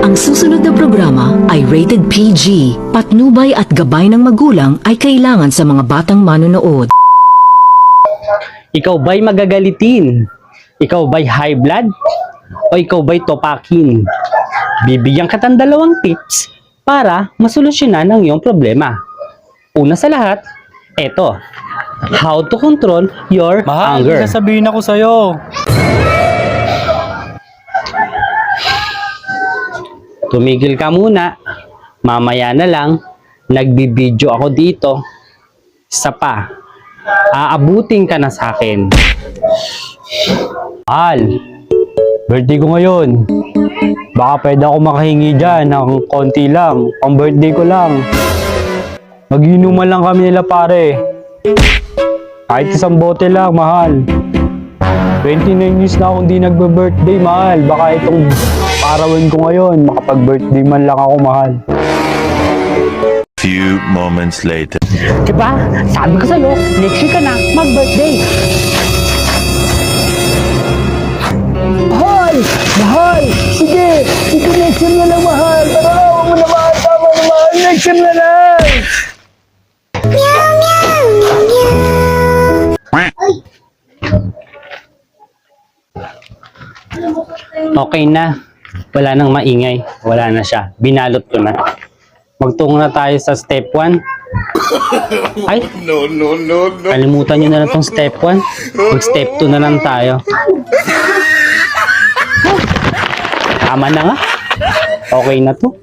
Ang susunod na programa ay rated PG. Patnubay at gabay ng magulang ay kailangan sa mga batang manonood. Ikaw ba'y magagalitin? Ikaw ba'y high blood? O ikaw ba'y topakin? Bibigyan kita ng 2 tips para masolusyonan ang iyong problema. Una sa lahat, eto. How to control your Mahal, anger. sasabihin ako sa'yo. Tumigil ka muna. Mamaya na lang. Nagbibideo ako dito. Isa pa. Aabutin ka na sa akin. Mahal, birthday ko ngayon. Baka pwede ako makahingi dyan ng konti lang. Pang birthday ko lang. Mag-inuman lang kami nila pare. Kahit 1 bote lang, mahal. 29 years na akong di nagbe-birthday, mahal. Baka itong arawan ko ngayon, makapag-birthday man lang ako, mahal. Few moments later. Diba? Sabi ko sa'yo, next week ka na mag-birthday. Mahal! Mahal! Sige! Ito next year na lang, mahal! Parawa mo na, mahal! Tama na, mahal! Next year na lang! Okay na. Wala nang maingay. Wala na siya. Binalot ko na. Magtungo na tayo sa step 1. Ay, No. kalimutan nyo na lang tong step 1. Mag step 2 na lang tayo. Tama na nga. Okay na to.